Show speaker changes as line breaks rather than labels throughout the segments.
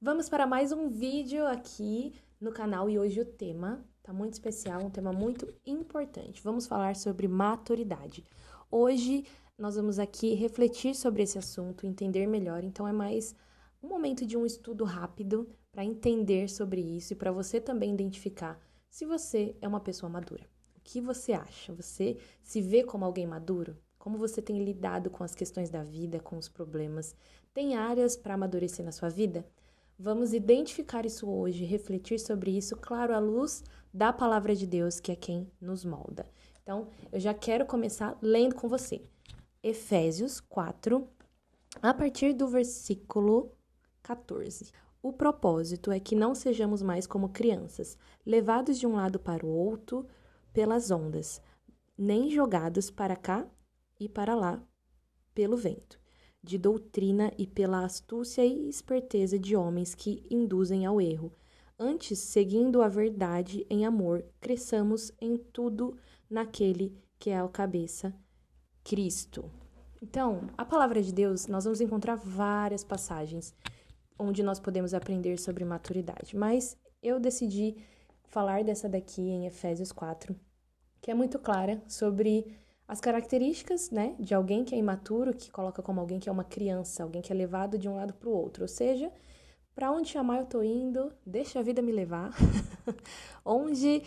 Vamos para mais um vídeo aqui no canal e hoje o tema tá muito especial, um tema muito importante. Vamos falar sobre maturidade. Hoje nós vamos aqui refletir sobre esse assunto, entender melhor, então é mais um momento de um estudo rápido para entender sobre isso e para você também identificar se você é uma pessoa madura. O que você acha? Você se vê como alguém maduro? Como você tem lidado com as questões da vida, com os problemas? Tem áreas para amadurecer na sua vida? Vamos identificar isso hoje, refletir sobre isso, claro, à luz da palavra de Deus, que é quem nos molda. Então, eu já quero começar lendo com você. Efésios 4, a partir do versículo 14. O propósito é que não sejamos mais como crianças, levados de um lado para o outro pelas ondas, nem jogados para cá e para lá pelo vento de doutrina e pela astúcia e esperteza de homens que induzem ao erro. Antes, seguindo a verdade em amor, cresçamos em tudo naquele que é a cabeça, Cristo. Então, a palavra de Deus, nós vamos encontrar várias passagens onde nós podemos aprender sobre maturidade, mas eu decidi falar dessa daqui em Efésios 4, que é muito clara sobre as características, né, de alguém que é imaturo, que coloca como alguém que é uma criança, alguém que é levado de um lado para o outro. Ou seja, para onde chamar eu tô indo, deixa a vida me levar. Onde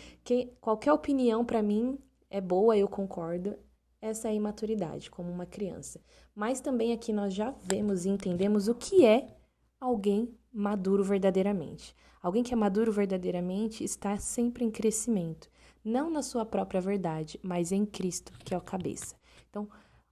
qualquer opinião para mim é boa, eu concordo. Essa é a imaturidade, como uma criança. Mas também aqui nós já vemos e entendemos o que é alguém maduro verdadeiramente. Alguém que é maduro verdadeiramente está sempre em crescimento, não na sua própria verdade, mas em Cristo, que é o cabeça. Então,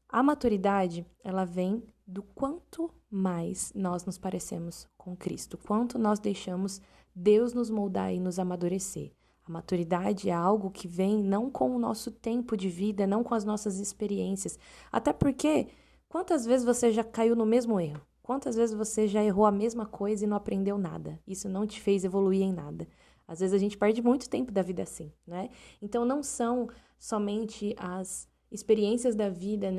a maturidade, ela vem do quanto mais nós nos parecemos com Cristo, quanto nós deixamos Deus nos moldar e nos amadurecer. A maturidade é algo que vem não com o nosso tempo de vida, não com as nossas experiências. Até porque, quantas vezes você já caiu no mesmo erro? Quantas vezes você já errou a mesma coisa e não aprendeu nada? Isso não te fez evoluir em nada. Às vezes a gente perde muito tempo da vida assim, né? Então não são somente as experiências da vida,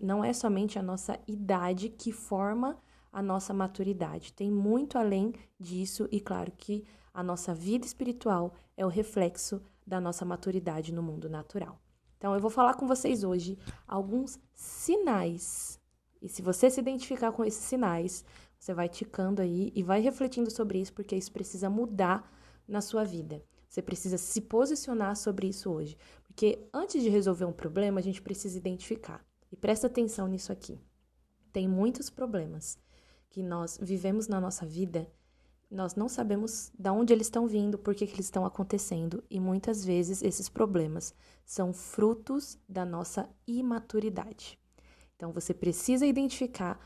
não é somente a nossa idade que forma a nossa maturidade. Tem muito além disso e claro que a nossa vida espiritual é o reflexo da nossa maturidade no mundo natural. Então eu vou falar com vocês hoje alguns sinais. E se você se identificar com esses sinais, você vai ticando aí e vai refletindo sobre isso, porque isso precisa mudar na sua vida. Você precisa se posicionar sobre isso hoje. Porque antes de resolver um problema, a gente precisa identificar. E presta atenção nisso aqui. Tem muitos problemas que nós vivemos na nossa vida, nós não sabemos de onde eles estão vindo, por que eles estão acontecendo, e muitas vezes esses problemas são frutos da nossa imaturidade. Então você precisa identificar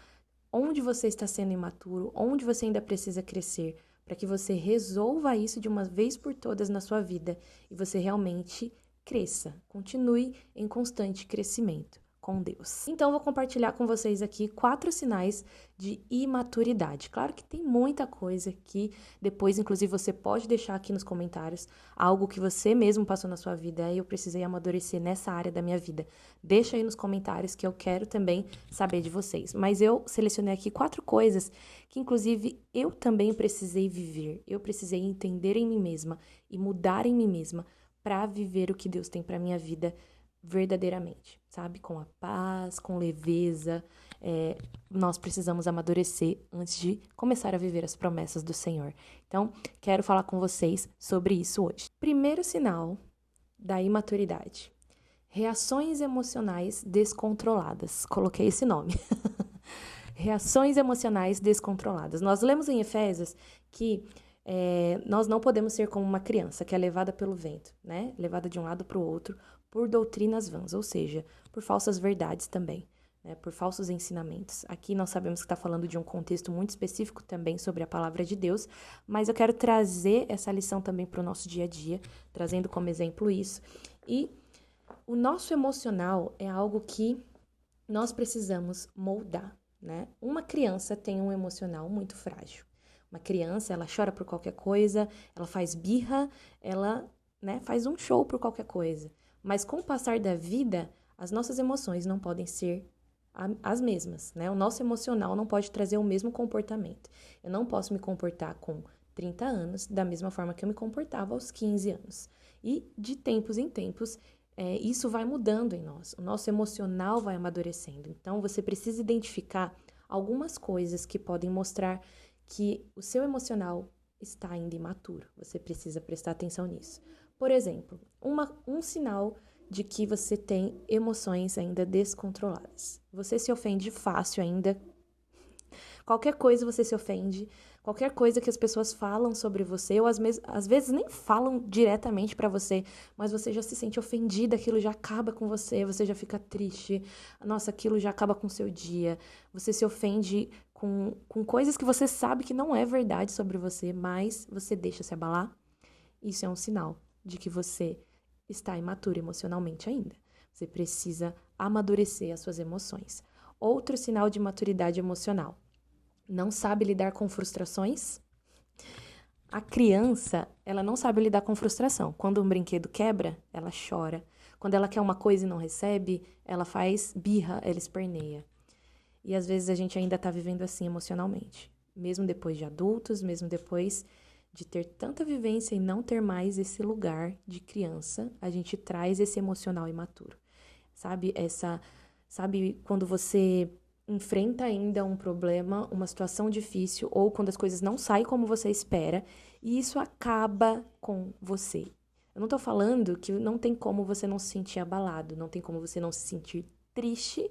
onde você está sendo imaturo, onde você ainda precisa crescer, para que você resolva isso de uma vez por todas na sua vida e você realmente cresça, continue em constante crescimento com Deus. Então, vou compartilhar com vocês aqui 4 sinais de imaturidade. Claro que tem muita coisa que depois, inclusive, você pode deixar aqui nos comentários algo que você mesmo passou na sua vida e eu precisei amadurecer nessa área da minha vida. Deixa aí nos comentários que eu quero também saber de vocês. Mas eu selecionei aqui 4 coisas que, inclusive, eu também precisei viver. Eu precisei entender em mim mesma e mudar em mim mesma para viver o que Deus tem para minha vida verdadeiramente, sabe? Com a paz, com leveza. Nós precisamos amadurecer antes de começar a viver as promessas do Senhor. Então, quero falar com vocês sobre isso hoje. Primeiro sinal da imaturidade: reações emocionais descontroladas. Coloquei esse nome. Reações emocionais descontroladas. Nós lemos em Efésios que nós não podemos ser como uma criança que é levada pelo vento, né? Levada de um lado para o outro por doutrinas vãs, ou seja, por falsas verdades também, né? Por falsos ensinamentos. Aqui nós sabemos que está falando de um contexto muito específico também sobre a palavra de Deus, mas eu quero trazer essa lição também para o nosso dia a dia, trazendo como exemplo isso. E o nosso emocional é algo que nós precisamos moldar, né? Uma criança tem um emocional muito frágil. Uma criança, ela chora por qualquer coisa, ela faz birra, ela, né, faz um show por qualquer coisa. Mas com o passar da vida, as nossas emoções não podem ser as mesmas, né? O nosso emocional não pode trazer o mesmo comportamento. Eu não posso me comportar com 30 anos da mesma forma que eu me comportava aos 15 anos. E de tempos em tempos, isso vai mudando em nós. O nosso emocional vai amadurecendo. Então, você precisa identificar algumas coisas que podem mostrar que o seu emocional está ainda imaturo. Você precisa prestar atenção nisso. Por exemplo, um sinal de que você tem emoções ainda descontroladas. Você se ofende fácil ainda. Qualquer coisa você se ofende. Qualquer coisa que as pessoas falam sobre você, ou às vezes nem falam diretamente pra você, mas você já se sente ofendida, aquilo já acaba com você já fica triste. Nossa, aquilo já acaba com o seu dia. Você se ofende com coisas que você sabe que não é verdade sobre você, mas você deixa se abalar. Isso é um sinal de que você está imaturo emocionalmente ainda. Você precisa amadurecer as suas emoções. Outro sinal de maturidade emocional: não sabe lidar com frustrações. A criança, ela não sabe lidar com frustração. Quando um brinquedo quebra, ela chora. Quando ela quer uma coisa e não recebe, ela faz birra, ela esperneia. E às vezes a gente ainda está vivendo assim emocionalmente. Mesmo depois de adultos, mesmo depois de ter tanta vivência e não ter mais esse lugar de criança, a gente traz esse emocional imaturo. Sabe quando você enfrenta ainda um problema, uma situação difícil, ou quando as coisas não saem como você espera, e isso acaba com você. Eu não tô falando que não tem como você não se sentir abalado, não tem como você não se sentir triste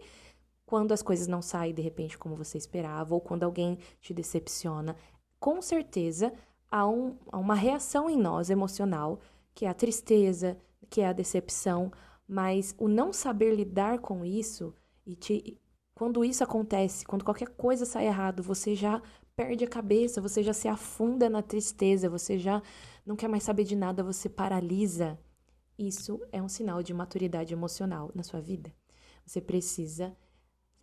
quando as coisas não saem de repente como você esperava, ou quando alguém te decepciona. Com certeza, há uma reação em nós emocional, que é a tristeza, que é a decepção, mas o não saber lidar com isso, quando isso acontece, quando qualquer coisa sai errado, você já perde a cabeça, você já se afunda na tristeza, você já não quer mais saber de nada, você paralisa. Isso é um sinal de maturidade emocional na sua vida. Você precisa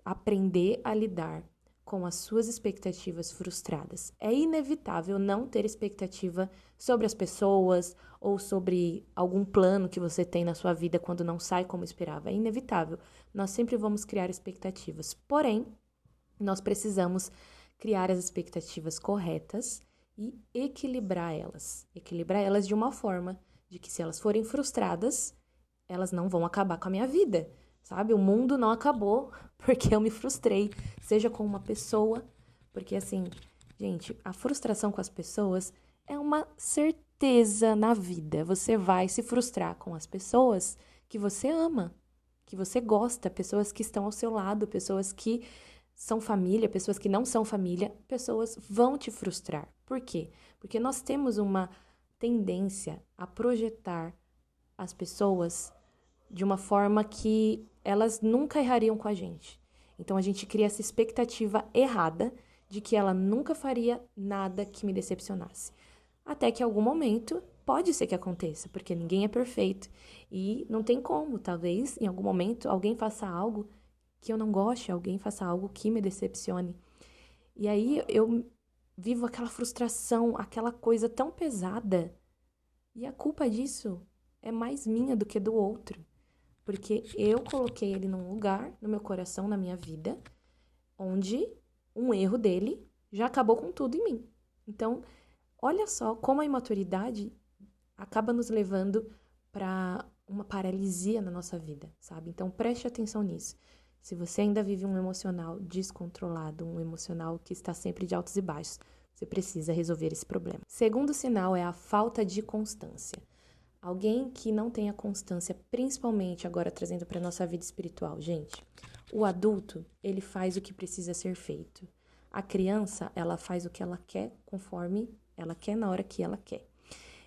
aprender a lidar com as suas expectativas frustradas. É inevitável não ter expectativa sobre as pessoas ou sobre algum plano que você tem na sua vida quando não sai como esperava. É inevitável. Nós sempre vamos criar expectativas. Porém, nós precisamos criar as expectativas corretas e equilibrar elas. Equilibrar elas de uma forma de que, se elas forem frustradas, elas não vão acabar com a minha vida. Sabe? O mundo não acabou porque eu me frustrei, seja com uma pessoa, porque assim, gente, a frustração com as pessoas é uma certeza na vida. Você vai se frustrar com as pessoas que você ama, que você gosta, pessoas que estão ao seu lado, pessoas que são família, pessoas que não são família, pessoas vão te frustrar. Por quê? Porque nós temos uma tendência a projetar as pessoas de uma forma que elas nunca errariam com a gente. Então, a gente cria essa expectativa errada de que ela nunca faria nada que me decepcionasse. Até que em algum momento, pode ser que aconteça, porque ninguém é perfeito. E não tem como, talvez, em algum momento, alguém faça algo que eu não goste, alguém faça algo que me decepcione. E aí, eu vivo aquela frustração, aquela coisa tão pesada. E a culpa disso é mais minha do que do outro. Porque eu coloquei ele num lugar, no meu coração, na minha vida, onde um erro dele já acabou com tudo em mim. Então, olha só como a imaturidade acaba nos levando para uma paralisia na nossa vida, sabe? Então, preste atenção nisso. Se você ainda vive um emocional descontrolado, um emocional que está sempre de altos e baixos, você precisa resolver esse problema. Segundo sinal é a falta de constância. Alguém que não tenha constância, principalmente agora trazendo para a nossa vida espiritual. Gente, o adulto, ele faz o que precisa ser feito. A criança, ela faz o que ela quer conforme ela quer, na hora que ela quer.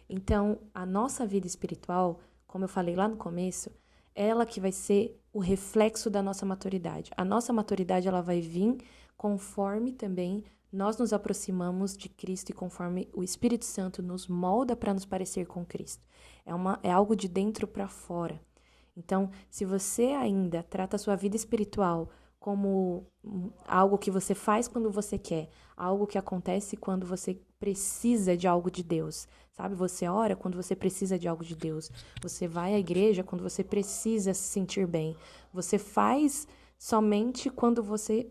Então, a nossa vida espiritual, como eu falei lá no começo, ela que vai ser o reflexo da nossa maturidade. A nossa maturidade, ela vai vir conforme também nós nos aproximamos de Cristo e conforme o Espírito Santo nos molda para nos parecer com Cristo. É algo de dentro para fora. Então, se você ainda trata a sua vida espiritual como algo que você faz quando você quer, algo que acontece quando você precisa de algo de Deus, sabe? Você ora quando você precisa de algo de Deus. Você vai à igreja quando você precisa se sentir bem. Você faz somente quando você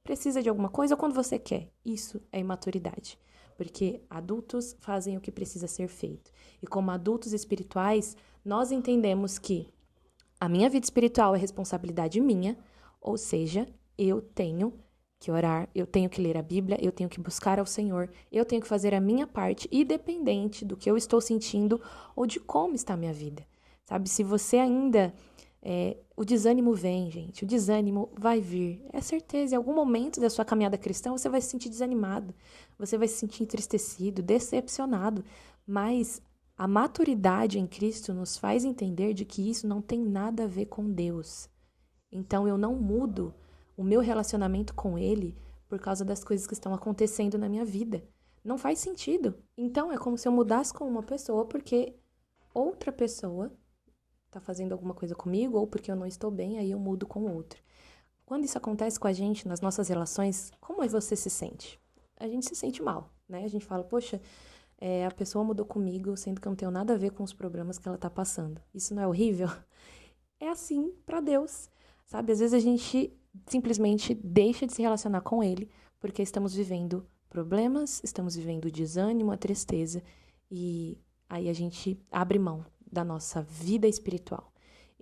precisa de alguma coisa ou quando você quer. Isso é imaturidade. Porque adultos fazem o que precisa ser feito. E como adultos espirituais, nós entendemos que a minha vida espiritual é responsabilidade minha, ou seja, eu tenho que orar, eu tenho que ler a Bíblia, eu tenho que buscar ao Senhor, eu tenho que fazer a minha parte, independente do que eu estou sentindo ou de como está a minha vida. Sabe, se você ainda... o desânimo vem, gente, o desânimo vai vir. É certeza, em algum momento da sua caminhada cristã você vai se sentir desanimado, você vai se sentir entristecido, decepcionado, mas a maturidade em Cristo nos faz entender de que isso não tem nada a ver com Deus. Então eu não mudo o meu relacionamento com Ele por causa das coisas que estão acontecendo na minha vida. Não faz sentido. Então é como se eu mudasse com uma pessoa porque outra pessoa tá fazendo alguma coisa comigo ou porque eu não estou bem, aí eu mudo com o outro. Quando isso acontece com a gente, nas nossas relações, como você se sente? A gente se sente mal, né? A gente fala, poxa, a pessoa mudou comigo, sendo que eu não tenho nada a ver com os problemas que ela tá passando. Isso não é horrível? É assim pra Deus, sabe? Às vezes a gente simplesmente deixa de se relacionar com Ele porque estamos vivendo problemas, estamos vivendo o desânimo, a tristeza, e aí a gente abre mão da nossa vida espiritual.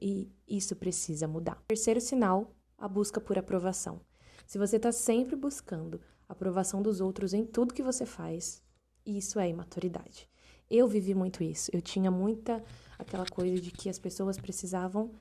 E isso precisa mudar. Terceiro sinal, a busca por aprovação. Se você está sempre buscando a aprovação dos outros em tudo que você faz, isso é imaturidade. Eu vivi muito isso. Eu tinha muita aquela coisa de que as pessoas precisavam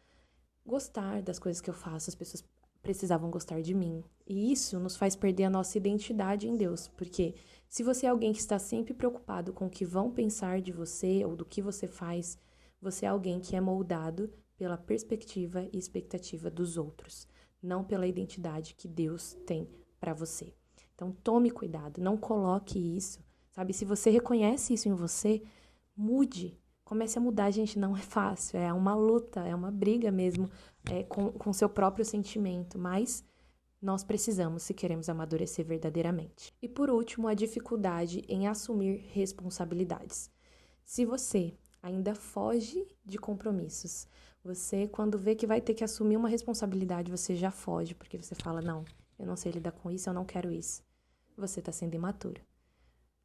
gostar das coisas que eu faço, as pessoas precisavam gostar de mim. E isso nos faz perder a nossa identidade em Deus, porque se você é alguém que está sempre preocupado com o que vão pensar de você ou do que você faz, você é alguém que é moldado pela perspectiva e expectativa dos outros, não pela identidade que Deus tem para você. Então tome cuidado, não coloque isso, sabe? Se você reconhece isso em você, mude. Comece a mudar, gente, não é fácil, é uma luta, é uma briga mesmo com o seu próprio sentimento, mas nós precisamos se queremos amadurecer verdadeiramente. E por último, a dificuldade em assumir responsabilidades. Se você ainda foge de compromissos, você quando vê que vai ter que assumir uma responsabilidade, você já foge, porque você fala, não, eu não sei lidar com isso, eu não quero isso. Você está sendo imaturo.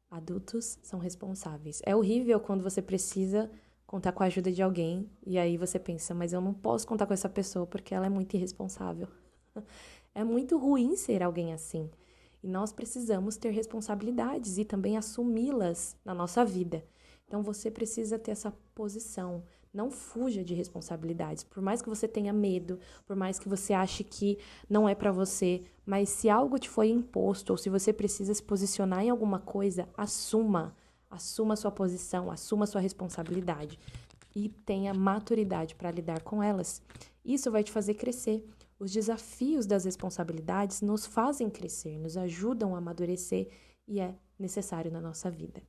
Adultos são responsáveis. É horrível quando você precisa contar com a ajuda de alguém e aí você pensa, mas eu não posso contar com essa pessoa porque ela é muito irresponsável. É muito ruim ser alguém assim. E nós precisamos ter responsabilidades e também assumi-las na nossa vida. Então você precisa ter essa posição. Não fuja de responsabilidades. Por mais que você tenha medo, por mais que você ache que não é pra você, mas se algo te foi imposto ou se você precisa se posicionar em alguma coisa, assuma. Assuma a sua posição, assuma a sua responsabilidade e tenha maturidade para lidar com elas. Isso vai te fazer crescer. Os desafios das responsabilidades nos fazem crescer, nos ajudam a amadurecer e é necessário na nossa vida.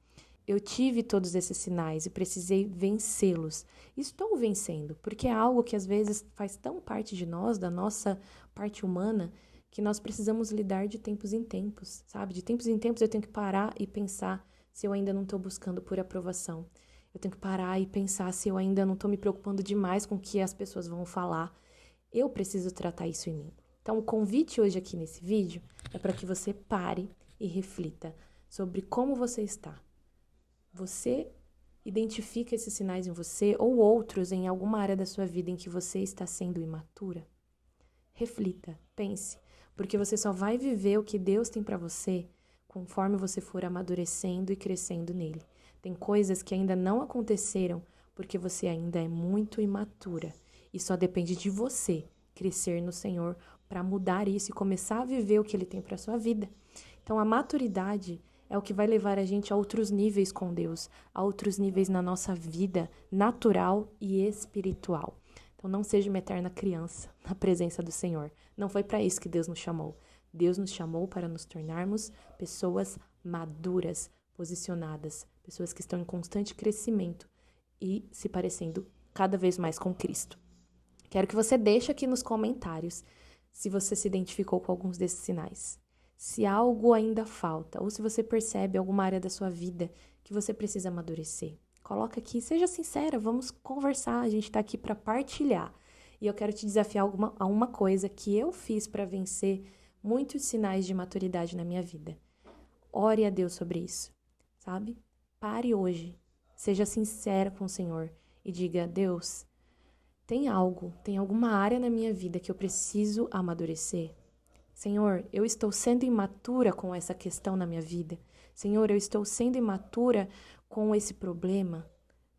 Eu tive todos esses sinais e precisei vencê-los. Estou vencendo, porque é algo que às vezes faz tão parte de nós, da nossa parte humana, que nós precisamos lidar de tempos em tempos, sabe? De tempos em tempos eu tenho que parar e pensar se eu ainda não estou buscando por aprovação. Eu tenho que parar e pensar se eu ainda não estou me preocupando demais com o que as pessoas vão falar. Eu preciso tratar isso em mim. Então, o convite hoje aqui nesse vídeo é para que você pare e reflita sobre como você está. Você identifica esses sinais em você ou outros em alguma área da sua vida em que você está sendo imatura? Reflita, pense, porque você só vai viver o que Deus tem para você conforme você for amadurecendo e crescendo nele. Tem coisas que ainda não aconteceram porque você ainda é muito imatura e só depende de você crescer no Senhor para mudar isso e começar a viver o que Ele tem para sua vida. Então, a maturidade é o que vai levar a gente a outros níveis com Deus, a outros níveis na nossa vida natural e espiritual. Então, não seja uma eterna criança na presença do Senhor. Não foi para isso que Deus nos chamou. Deus nos chamou para nos tornarmos pessoas maduras, posicionadas, pessoas que estão em constante crescimento e se parecendo cada vez mais com Cristo. Quero que você deixe aqui nos comentários se você se identificou com alguns desses sinais. Se algo ainda falta, ou se você percebe alguma área da sua vida que você precisa amadurecer. Coloca aqui, seja sincera, vamos conversar, a gente está aqui para partilhar. E eu quero te desafiar a uma coisa que eu fiz para vencer muitos sinais de maturidade na minha vida. Ore a Deus sobre isso, sabe? Pare hoje, seja sincera com o Senhor e diga: Deus, tem alguma área na minha vida que eu preciso amadurecer? Senhor, eu estou sendo imatura com essa questão na minha vida. Senhor, eu estou sendo imatura com esse problema.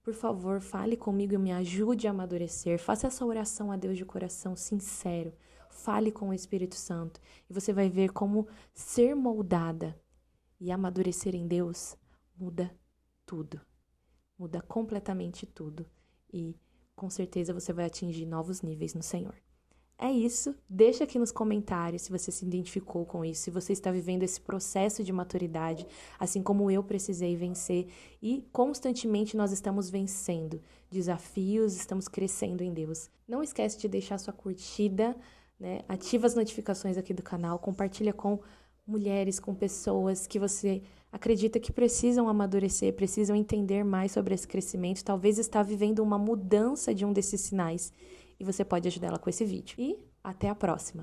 Por favor, fale comigo e me ajude a amadurecer. Faça essa oração a Deus de coração sincero. Fale com o Espírito Santo e você vai ver como ser moldada e amadurecer em Deus muda tudo. Muda completamente tudo. E com certeza você vai atingir novos níveis no Senhor. É isso. Deixa aqui nos comentários se você se identificou com isso, se você está vivendo esse processo de maturidade, assim como eu precisei vencer. E constantemente nós estamos vencendo desafios, estamos crescendo em Deus. Não esquece de deixar sua curtida, né? Ativa as notificações aqui do canal, compartilha com mulheres, com pessoas que você acredita que precisam amadurecer, precisam entender mais sobre esse crescimento, talvez está vivendo uma mudança de um desses sinais e você pode ajudar ela com esse vídeo. E até a próxima!